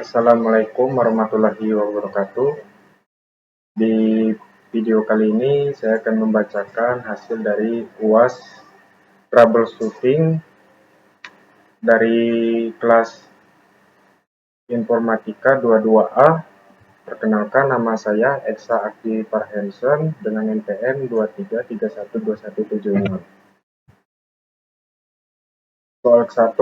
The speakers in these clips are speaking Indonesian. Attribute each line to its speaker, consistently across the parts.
Speaker 1: Assalamualaikum warahmatullahi wabarakatuh. Di video kali ini saya akan membacakan hasil dari UAS troubleshooting dari kelas Informatika 22A. Perkenalkan, nama saya Eksa Akti Farhensen dengan NPM 23312176. Soal 1,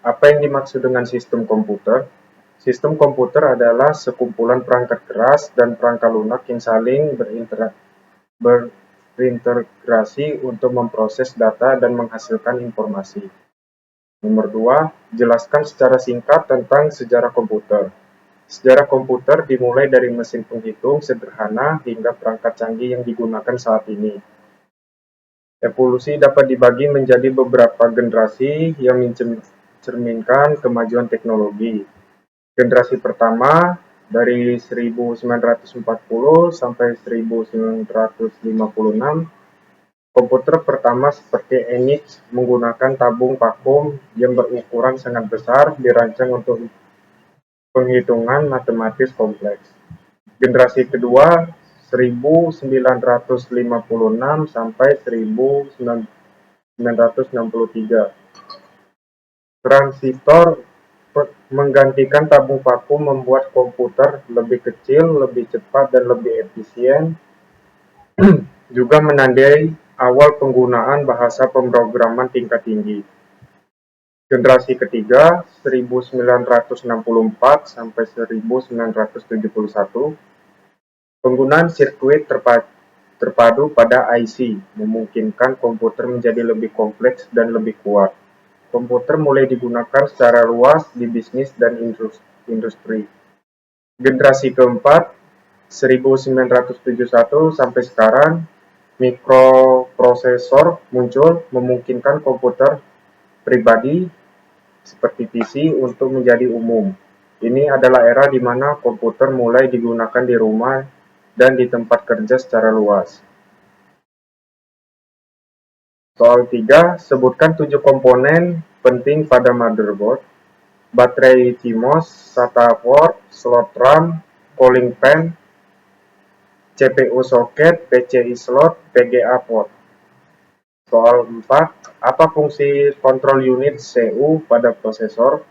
Speaker 1: apa yang dimaksud dengan sistem komputer? Sistem komputer adalah sekumpulan perangkat keras dan perangkat lunak yang saling berintegrasi untuk memproses data dan menghasilkan informasi. Nomor 2, jelaskan secara singkat tentang sejarah komputer. Sejarah komputer dimulai dari mesin penghitung sederhana hingga perangkat canggih yang digunakan saat ini. Evolusi dapat dibagi menjadi beberapa generasi yang mencerminkan kemajuan teknologi. Generasi pertama dari 1940 sampai 1956, komputer pertama seperti ENIAC menggunakan tabung vakum yang berukuran sangat besar dirancang untuk penghitungan matematis kompleks. Generasi kedua 1956 sampai 1963. Transistor menggantikan tabung vakum membuat komputer lebih kecil, lebih cepat, dan lebih efisien. Juga menandai awal penggunaan bahasa pemrograman tingkat tinggi. Generasi ketiga 1964 sampai 1971. Penggunaan sirkuit terpadu pada IC memungkinkan komputer menjadi lebih kompleks dan lebih kuat. Komputer mulai digunakan secara luas di bisnis dan industri. Generasi keempat, 1971 sampai sekarang, mikroprosesor muncul memungkinkan komputer pribadi seperti PC untuk menjadi umum. Ini adalah era di mana komputer mulai digunakan di rumah dan di tempat kerja secara luas. Soal 3, sebutkan 7 komponen penting pada motherboard: baterai CMOS, SATA port, slot RAM, cooling fan, CPU soket, PCI slot, VGA port. Soal 4, apa fungsi kontrol unit CU pada prosesor?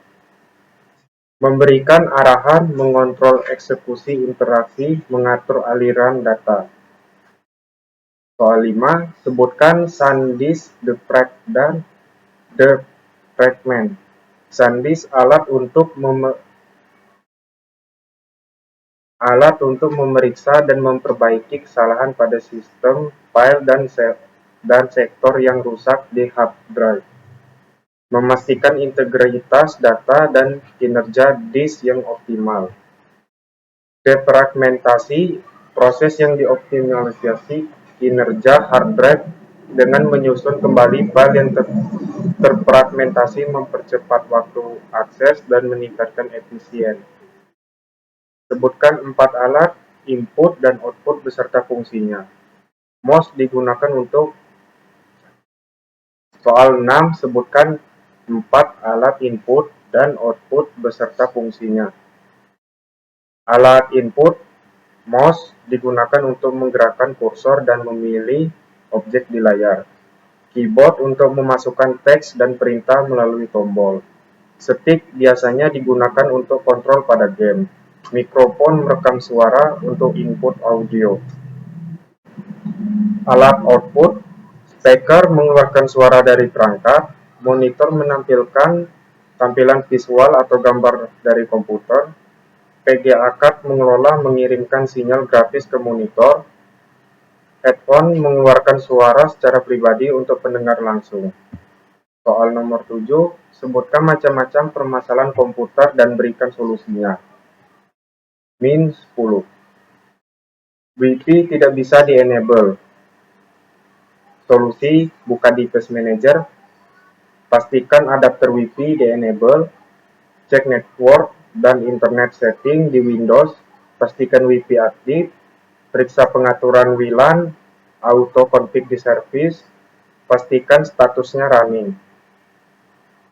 Speaker 1: Memberikan arahan, mengontrol eksekusi interaksi, mengatur aliran data. Soal 5, sebutkan SanDisk, the fragment. SanDisk alat untuk memeriksa dan memperbaiki kesalahan pada sistem file dan sektor yang rusak di hard drive. Memastikan integritas data dan kinerja disk yang optimal. Defragmentasi, proses yang dioptimalisasi kinerja hard drive dengan menyusun kembali file yang terfragmentasi, mempercepat waktu akses dan meningkatkan efisien. Sebutkan 4 alat input dan output beserta fungsinya. MOS digunakan untuk. Soal 6, sebutkan 4 alat input dan output beserta fungsinya. Alat input MOS digunakan untuk menggerakkan kursor dan memilih objek di layar. Keyboard untuk memasukkan teks dan perintah melalui tombol. Stick biasanya digunakan untuk kontrol pada game. Mikrofon merekam suara untuk input audio. Alat output, speaker mengeluarkan suara dari perangkat. Monitor menampilkan tampilan visual atau gambar dari komputer. VGA card mengirimkan sinyal grafis ke monitor. Headphone mengeluarkan suara secara pribadi untuk pendengar langsung. Soal nomor 7, sebutkan macam-macam permasalahan komputer dan berikan solusinya. Min 10. Wi-Fi tidak bisa di-enable. Solusi, buka device manager. Pastikan adapter Wi-Fi di-enable. Cek network dan internet setting di Windows, pastikan Wi-Fi aktif, periksa pengaturan WLAN, auto config di service, pastikan statusnya running.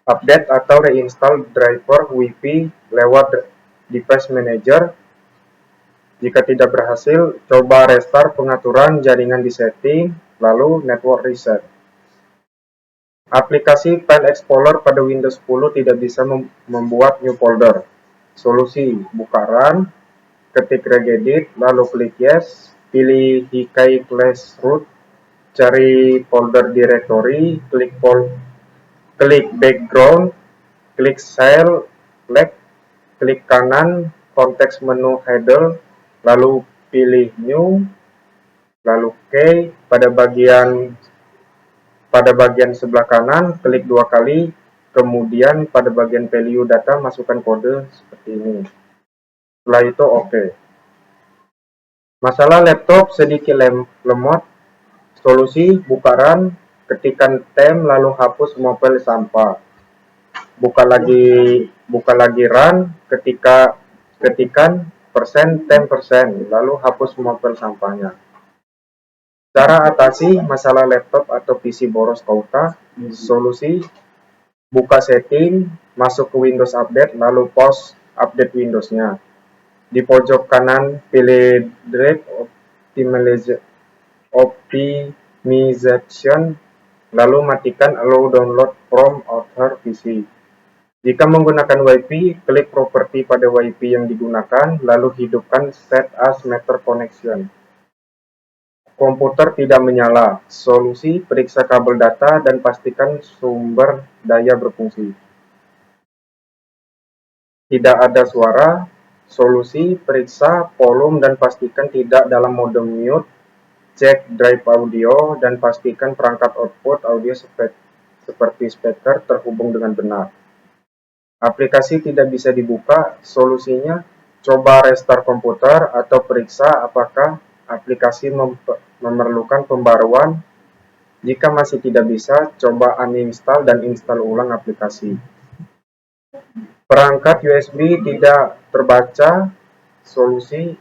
Speaker 1: Update atau reinstall driver Wi-Fi lewat Device Manager. Jika tidak berhasil, coba restart pengaturan jaringan di setting, lalu network reset. Aplikasi File Explorer pada Windows 10 tidak bisa membuat new folder. Solusi: buka Run, ketik regedit, lalu klik Yes, pilih Hikai Flash Root, cari folder directory, klik Background, klik Cell, klik kanan, konteks menu Header, lalu pilih New, lalu Key. Pada bagian sebelah kanan, klik 2 kali, kemudian pada bagian value data masukkan kode seperti ini. Setelah itu OK. Masalah laptop sedikit lemot. Solusi: buka Run, ketikkan tem lalu hapus semua file sampah. Buka lagi Run, ketikan %10% lalu hapus semua file sampahnya. Cara atasi masalah laptop atau PC boros Kauta. Solusi: buka setting, masuk ke Windows Update, lalu pause update Windows-nya. Di pojok kanan pilih Drive Optimization, lalu matikan Allow Download from Other PC. Jika menggunakan WiFi, klik properti pada WiFi yang digunakan, lalu hidupkan Set as Matter Connection. Komputer tidak menyala. Solusi: periksa kabel data dan pastikan sumber daya berfungsi. Tidak ada suara. Solusi: periksa volume dan pastikan tidak dalam mode mute. Cek drive audio dan pastikan perangkat output audio seperti speaker terhubung dengan benar. Aplikasi tidak bisa dibuka. Solusinya: coba restart komputer atau periksa apakah aplikasi memerlukan pembaruan. Jika masih tidak bisa, coba uninstall dan install ulang aplikasi. Perangkat USB tidak terbaca. Solusi: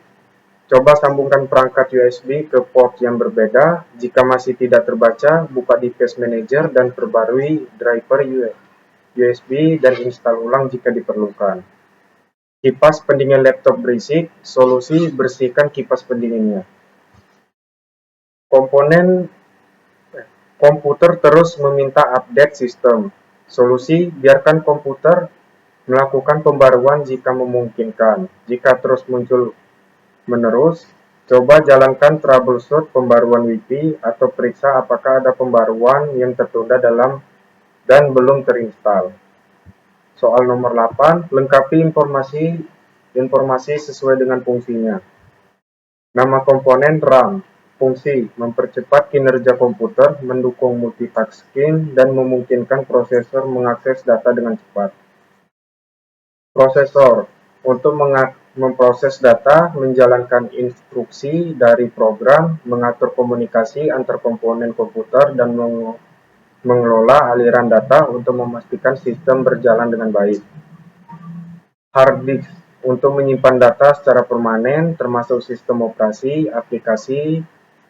Speaker 1: coba sambungkan perangkat USB ke port yang berbeda. Jika masih tidak terbaca, buka Device Manager dan perbarui driver USB dan install ulang jika diperlukan. Kipas pendingin laptop berisik. Solusi: bersihkan kipas pendinginnya. Komputer terus meminta update sistem. Solusi: biarkan komputer melakukan pembaruan jika memungkinkan. Jika terus muncul menerus, coba jalankan troubleshoot pembaruan WiFi atau periksa apakah ada pembaruan yang tertunda dan belum terinstall. Soal nomor 8, lengkapi informasi sesuai dengan fungsinya. Nama komponen RAM. Fungsi: mempercepat kinerja komputer, mendukung multitasking, dan memungkinkan prosesor mengakses data dengan cepat. Prosesor: untuk memproses data, menjalankan instruksi dari program, mengatur komunikasi antar komponen komputer, dan mengelola aliran data untuk memastikan sistem berjalan dengan baik. Hard disk: untuk menyimpan data secara permanen, termasuk sistem operasi, aplikasi,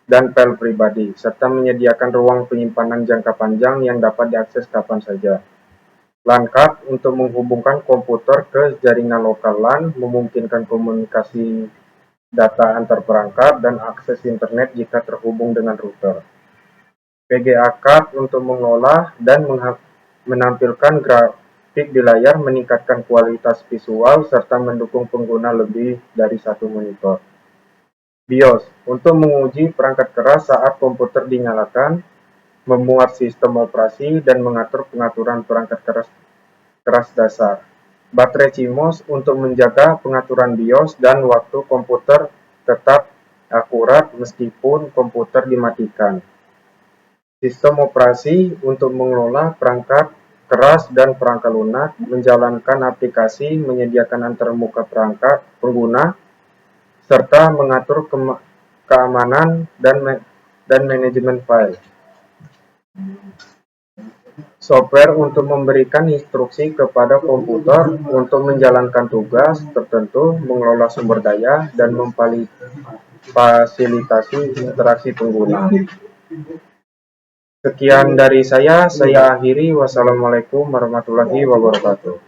Speaker 1: dan file pribadi, serta menyediakan ruang penyimpanan jangka panjang yang dapat diakses kapan saja. LAN card: untuk menghubungkan komputer ke jaringan lokal LAN, memungkinkan komunikasi data antar perangkat dan akses internet jika terhubung dengan router. VGA card: untuk mengolah dan menampilkan grafik di layar, meningkatkan kualitas visual, serta mendukung pengguna lebih dari satu monitor. BIOS: untuk menguji perangkat keras saat komputer dinyalakan, memuat sistem operasi, dan mengatur pengaturan perangkat keras dasar. Baterai CMOS: untuk menjaga pengaturan BIOS dan waktu komputer tetap akurat meskipun komputer dimatikan. Sistem operasi: untuk mengelola perangkat keras dan perangkat lunak, menjalankan aplikasi, menyediakan antarmuka perangkat pengguna, serta mengatur keamanan dan manajemen file. Software: untuk memberikan instruksi kepada komputer untuk menjalankan tugas tertentu, mengelola sumber daya, dan memfasilitasi interaksi pengguna. Sekian dari saya akhiri. Wassalamualaikum warahmatullahi wabarakatuh.